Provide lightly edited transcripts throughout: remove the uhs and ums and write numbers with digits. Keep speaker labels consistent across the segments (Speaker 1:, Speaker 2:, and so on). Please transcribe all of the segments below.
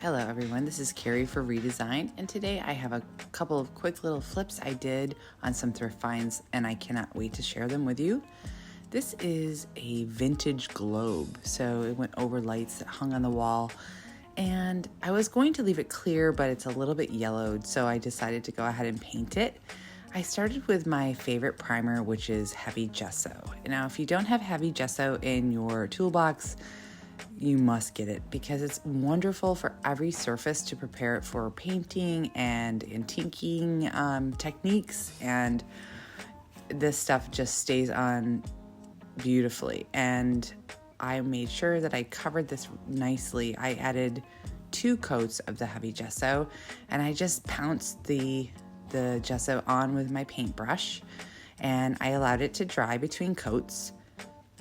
Speaker 1: Hello everyone, this is Carrie for Redesign, and today I have a couple of quick little flips I did on some thrift finds, and I cannot wait to share them with you. This is a vintage globe, so it went over lights that hung on the wall, and I was going to leave it clear, but it's a little bit yellowed, so I decided to go ahead and paint it. I started with my favorite primer, which is heavy gesso. Now, if you don't have heavy gesso in your toolbox, you must get it because it's wonderful for every surface to prepare it for painting and inking techniques, and this stuff just stays on beautifully. And I made sure that I covered this nicely. I added 2 coats of the heavy gesso, and I just pounced the gesso on with my paintbrush, and I allowed it to dry between coats.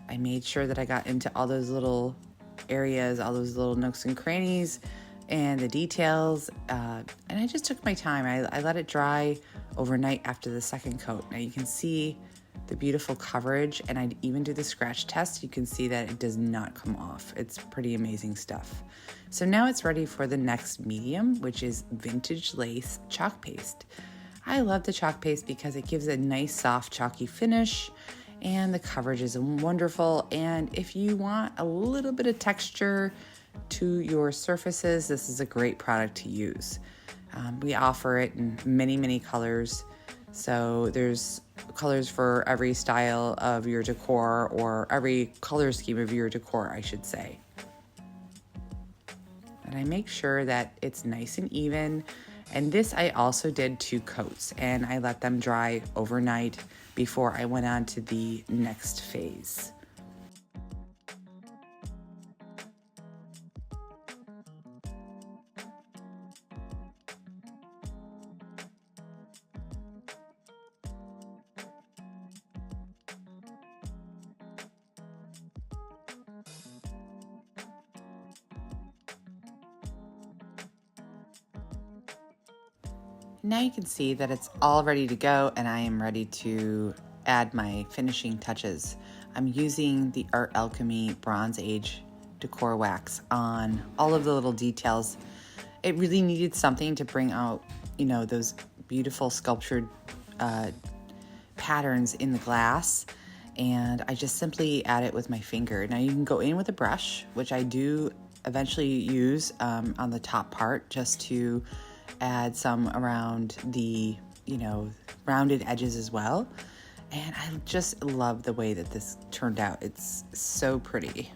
Speaker 1: I made sure that I got into all those little areas, all those little nooks and crannies and the details, and I just took my time. I let it dry overnight after the second coat. Now you can see the beautiful coverage, and I even do the scratch test. You can see that it does not come off. It's pretty amazing stuff. So now it's ready for the next medium, which is vintage lace chalk paste. I love the chalk paste because it gives a nice soft chalky finish, and the coverage is wonderful. And if you want a little bit of texture to your surfaces, this is a great product to use. We offer it in many colors. So there's colors for every style of your decor, or every color scheme of your decor, I should say. And I make sure that it's nice and even. And this I also did 2 coats, and I let them dry overnight before I went on to the next phase. Now you can see that it's all ready to go, and I am ready to add my finishing touches. I'm using the Art Alchemy Bronze Age Decor Wax on all of the little details. It really needed something to bring out, those beautiful sculptured patterns in the glass, and I just simply add it with my finger. Now you can go in with a brush, which I do eventually use on the top part, just to add some around the, rounded edges as well. And I just love the way that this turned out. It's so pretty.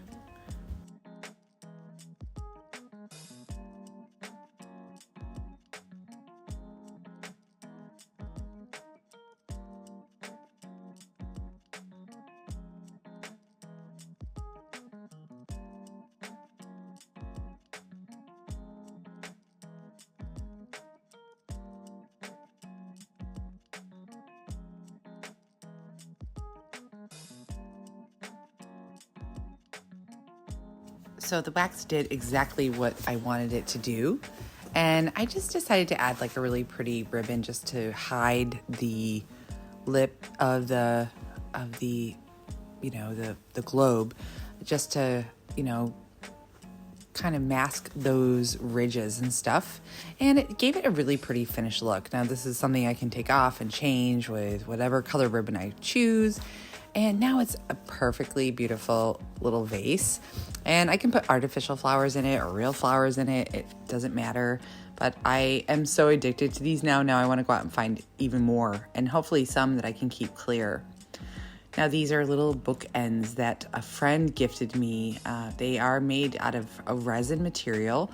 Speaker 1: So the wax did exactly what I wanted it to do. And I just decided to add like a really pretty ribbon just to hide the lip of the globe, just to, kind of mask those ridges and stuff. And it gave it a really pretty finished look. Now this is something I can take off and change with whatever color ribbon I choose. And now it's a perfectly beautiful little vase. And I can put artificial flowers in it or real flowers in it. It doesn't matter. But I am so addicted to these now. Now I want to go out and find even more, and hopefully some that I can keep clear. Now these are little bookends that a friend gifted me. They are made out of a resin material,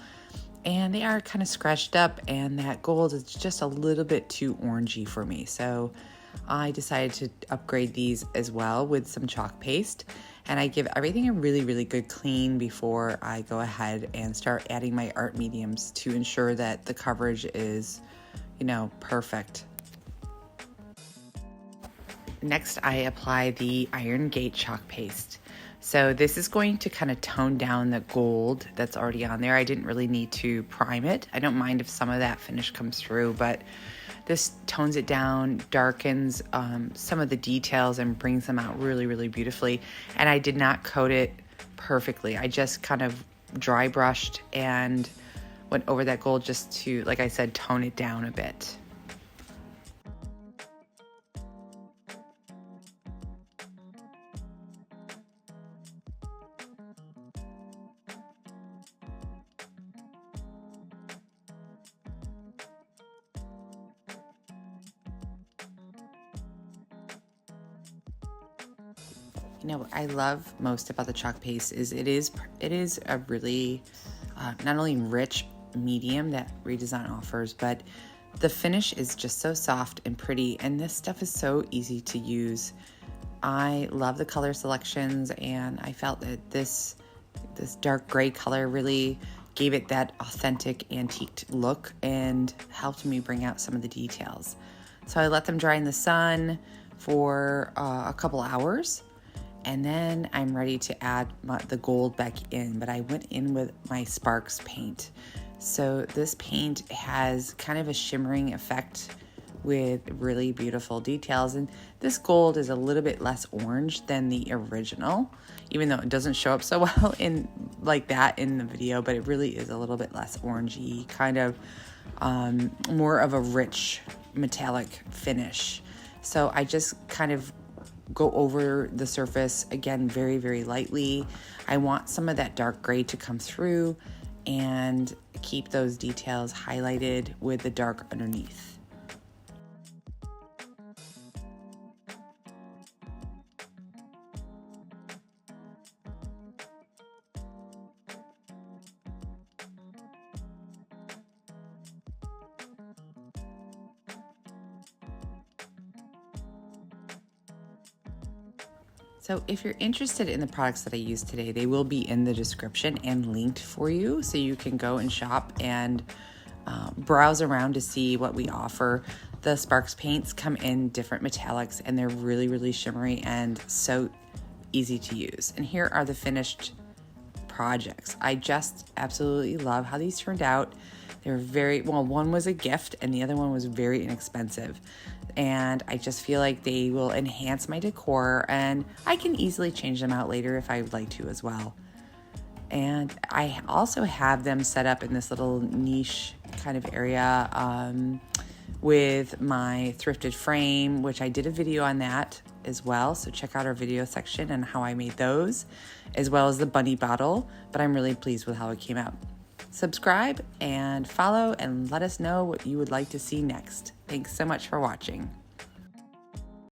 Speaker 1: and they are kind of scratched up, and that gold is just a little bit too orangey for me. So I decided to upgrade these as well with some chalk paste, and I give everything a really good clean before I go ahead and start adding my art mediums to ensure that the coverage is, perfect. Next, I apply the Iron Gate chalk paste. So this is going to kind of tone down the gold that's already on there. I didn't really need to prime it. I don't mind if some of that finish comes through, but this tones it down, darkens some of the details, and brings them out really beautifully. And I did not coat it perfectly. I just kind of dry brushed and went over that gold just to, like I said, tone it down a bit. You know, what I love most about the chalk paste is it is a really not only rich medium that Redesign offers, but the finish is just so soft and pretty, and this stuff is so easy to use. I love the color selections, and I felt that this dark gray color really gave it that authentic antiqued look and helped me bring out some of the details. So I let them dry in the sun for a couple hours, and then I'm ready to add the gold back in, but I went in with my Sparks paint. So this paint has kind of a shimmering effect with really beautiful details, and this gold is a little bit less orange than the original, even though it doesn't show up so well in like that in the video, but it really is a little bit less orangey, kind of more of a rich metallic finish. So I just kind of go over the surface again very, very lightly. I want some of that dark gray to come through and keep those details highlighted with the dark underneath. So if you're interested in the products that I used today, they will be in the description and linked for you, so you can go and shop and browse around to see what we offer. The Sparks paints come in different metallics, and they're really, really shimmery and so easy to use. And here are the finished projects. I just absolutely love how these turned out. They're very, well, one was a gift and the other one was very inexpensive. And I just feel like they will enhance my decor, and I can easily change them out later if I would like to as well. And I also have them set up in this little niche kind of area with my thrifted frame, which I did a video on that as well. So check out our video section and how I made those, as well as the bunny bottle. But I'm really pleased with how it came out. Subscribe and follow and let us know what you would like to see next. Thanks so much for watching.